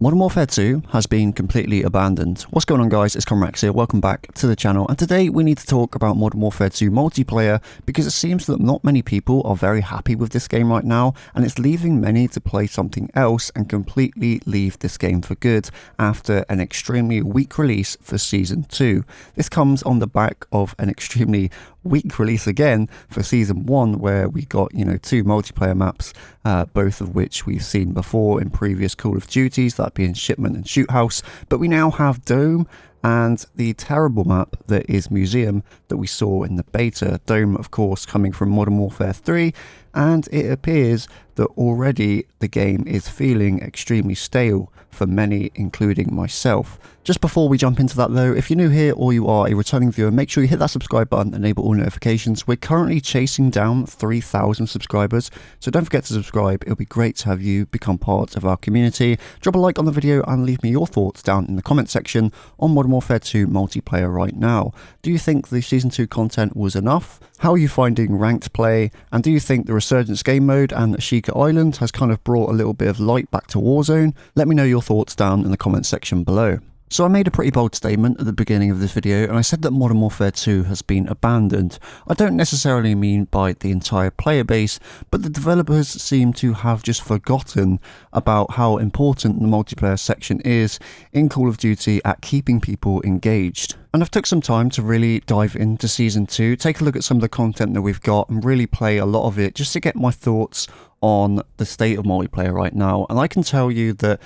Modern Warfare 2 has been completely abandoned. What's going on, guys? It's Conrax here. Welcome back to the channel, and today we need to talk about Modern Warfare 2 multiplayer because it seems that not many people are very happy with this game right now, and it's leaving many to play something else and completely leave this game for good after an extremely weak release for Season 2. This comes on the back of an extremely weak release again for Season 1, where we got, two multiplayer maps, both of which we've seen before in previous Call of Duties, that being Shipment and Shoot House, but we now have Dome and the terrible map that is Museum that we saw in the beta. Dome, of course, coming from Modern Warfare 3, and it appears that already the game is feeling extremely stale for many, including myself. Just before we jump into that though, if you're new here or you are a returning viewer, make sure you hit that subscribe button, enable all notifications. We're currently chasing down 3,000 subscribers, so don't forget to subscribe. It'll be great to have you become part of our community. Drop a like on the video and leave me your thoughts down in the comment section on Modern Warfare 2 multiplayer right now. Do you think the Season 2 content was enough? How are you finding ranked play? And do you think the Resurgence game mode and Ashika Island has kind of brought a little bit of light back to Warzone? Let me know your thoughts down in the comment section below. So I made a pretty bold statement at the beginning of this video, and I said that Modern Warfare 2 has been abandoned. I don't necessarily mean by the entire player base, but the developers seem to have just forgotten about how important the multiplayer section is in Call of Duty at keeping people engaged. And I've took some time to really dive into Season 2, take a look at some of the content that we've got and really play a lot of it just to get my thoughts on the state of multiplayer right now. And I can tell you that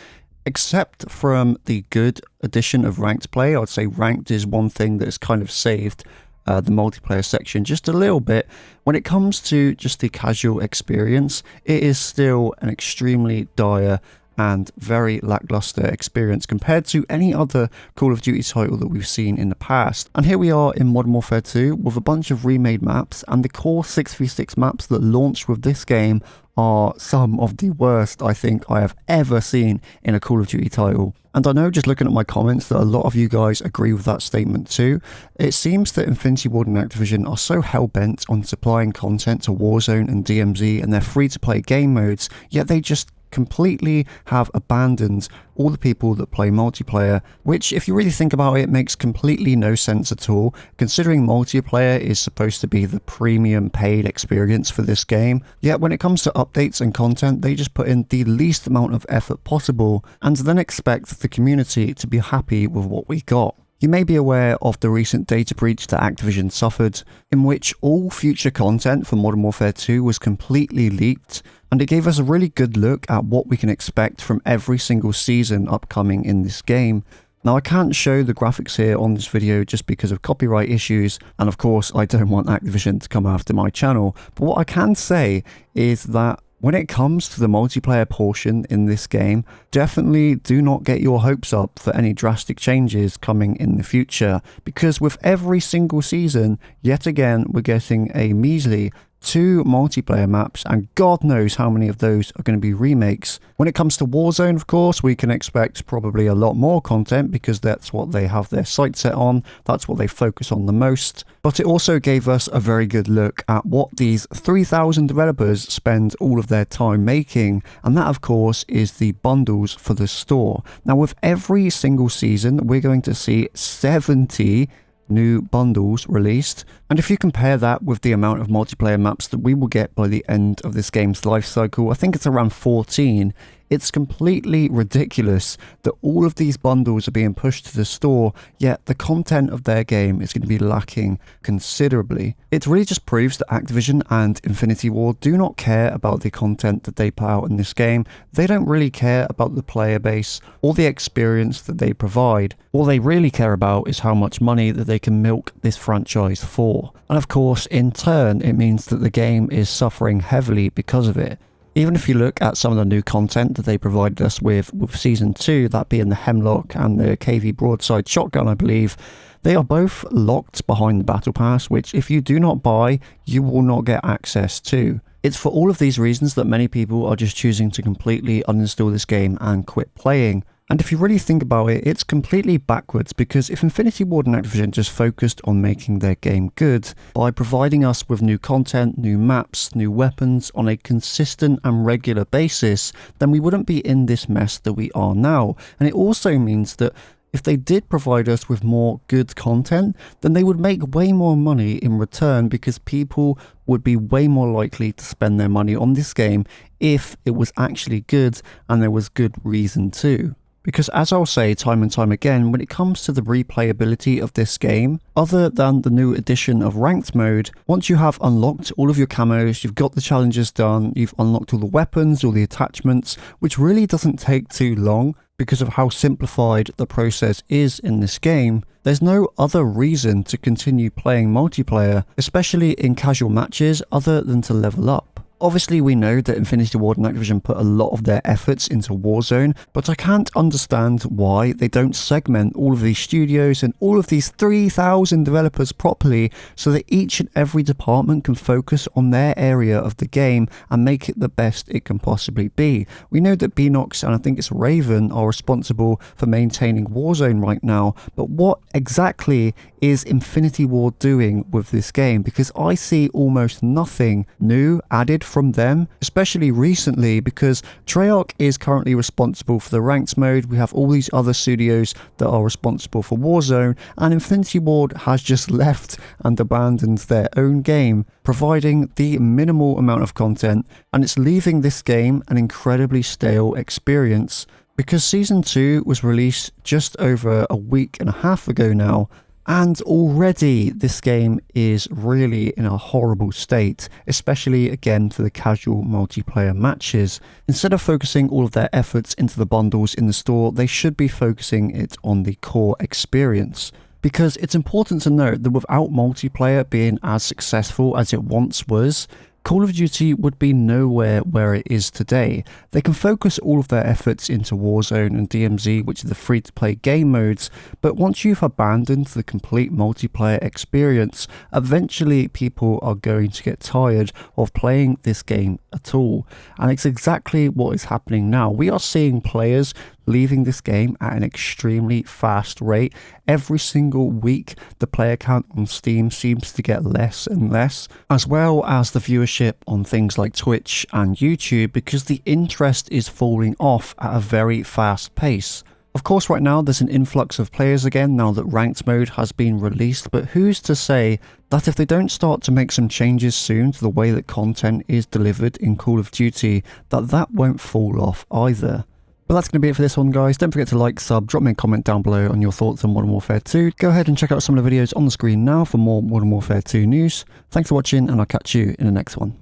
except from the good addition of ranked play, I'd say ranked is one thing that has kind of saved the multiplayer section just a little bit. When it comes to just the casual experience, it is still an extremely dire and very lackluster experience compared to any other Call of Duty title that we've seen in the past. And here we are in Modern Warfare 2 with a bunch of remade maps, and the core 6v6 maps that launched with this game are some of the worst I think I have ever seen in a Call of Duty title. And I know, just looking at my comments, that a lot of you guys agree with that statement too. It seems that Infinity Ward and Activision are so hell-bent on supplying content to Warzone and DMZ and their free-to-play game modes, yet they just completely have abandoned all the people that play multiplayer, which, if you really think about it, makes completely no sense at all, considering multiplayer is supposed to be the premium paid experience for this game. Yet when it comes to updates and content, they just put in the least amount of effort possible and then expect the community to be happy with what we got. You may be aware of the recent data breach that Activision suffered, in which all future content for Modern Warfare 2 was completely leaked, and it gave us a really good look at what we can expect from every single season upcoming in this game. Now, I can't show the graphics here on this video just because of copyright issues, and of course I don't want Activision to come after my channel, but what I can say is that when it comes to the multiplayer portion in this game, definitely do not get your hopes up for any drastic changes coming in the future, because with every single season, yet again, we're getting a measly 2 multiplayer maps, and God knows how many of those are going to be remakes. When it comes to Warzone, of course, we can expect probably a lot more content because that's what they have their sights set on, that's what they focus on the most. But it also gave us a very good look at what these 3,000 developers spend all of their time making, and that of course is the bundles for the store. Now, with every single season, we're going to see 70 new bundles released, and if you compare that with the amount of multiplayer maps that we will get by the end of this game's life cycle, I think it's around 14. It's completely ridiculous that all of these bundles are being pushed to the store, yet the content of their game is going to be lacking considerably. It really just proves that Activision and Infinity Ward do not care about the content that they put out in this game. They don't really care about the player base or the experience that they provide. All they really care about is how much money that they can milk this franchise for. And of course, in turn, it means that the game is suffering heavily because of it. Even if you look at some of the new content that they provided us with Season 2, that being the Hemlock and the KV Broadside Shotgun, I believe, they are both locked behind the Battle Pass, which if you do not buy, you will not get access to. It's for all of these reasons that many people are just choosing to completely uninstall this game and quit playing. And if you really think about it, it's completely backwards, because if Infinity Ward and Activision just focused on making their game good by providing us with new content, new maps, new weapons on a consistent and regular basis, then we wouldn't be in this mess that we are now. And it also means that if they did provide us with more good content, then they would make way more money in return, because people would be way more likely to spend their money on this game if it was actually good and there was good reason to. Because as I'll say time and time again, when it comes to the replayability of this game, other than the new addition of ranked mode, once you have unlocked all of your camos, you've got the challenges done, you've unlocked all the weapons, all the attachments, which really doesn't take too long because of how simplified the process is in this game, there's no other reason to continue playing multiplayer, especially in casual matches, other than to level up. Obviously, we know that Infinity Ward and Activision put a lot of their efforts into Warzone, but I can't understand why they don't segment all of these studios and all of these 3,000 developers properly, so that each and every department can focus on their area of the game and make it the best it can possibly be. We know that Beanox and I think it's Raven are responsible for maintaining Warzone right now, but what exactly is Infinity Ward doing with this game? Because I see almost nothing new added from them, especially recently, because Treyarch is currently responsible for the ranked mode. We have all these other studios that are responsible for Warzone, and Infinity Ward has just left and abandoned their own game, providing the minimal amount of content, and it's leaving this game an incredibly stale experience. Because Season 2 was released just over a week and a half ago now, and already this game is really in a horrible state, especially again for the casual multiplayer matches. Instead of focusing all of their efforts into the bundles in the store, they should be focusing it on the core experience. Because it's important to note that without multiplayer being as successful as it once was, Call of Duty would be nowhere where it is today. They can focus all of their efforts into Warzone and DMZ, which are the free-to-play game modes, but once you've abandoned the complete multiplayer experience, eventually people are going to get tired of playing this game at all. And it's exactly what is happening now. We are seeing players leaving this game at an extremely fast rate. Every single week, the player count on Steam seems to get less and less, as well as the viewership on things like Twitch and YouTube, because the interest is falling off at a very fast pace. Of course, right now there's an influx of players again now that ranked mode has been released, but who's to say that if they don't start to make some changes soon to the way that content is delivered in Call of Duty, that won't fall off either. But that's going to be it for this one, guys. Don't forget to like, sub, drop me a comment down below on your thoughts on Modern Warfare 2. Go ahead and check out some of the videos on the screen now for more Modern Warfare 2 news. Thanks for watching, and I'll catch you in the next one.